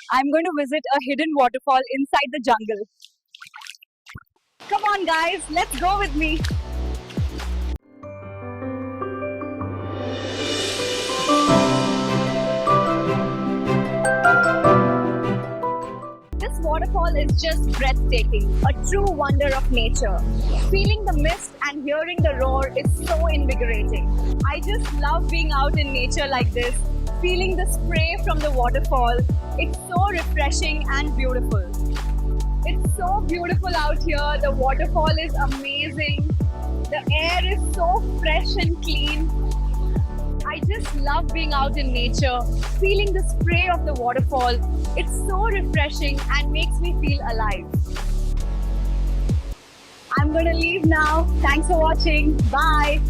I'm going to visit a hidden waterfall inside the jungle. Come on, guys, let's go with me. This waterfall is just breathtaking, a true wonder of nature. Feeling the mist and hearing the roar is so invigorating. I just love being out in nature like this, feeling the spray from the waterfall. It's so refreshing and beautiful. It's so beautiful out here. The waterfall is amazing. The air is so fresh and clean. I just love being out in nature, feeling the spray of the waterfall. It's so refreshing and makes me feel alive. I'm gonna leave now. Thanks for watching. Bye.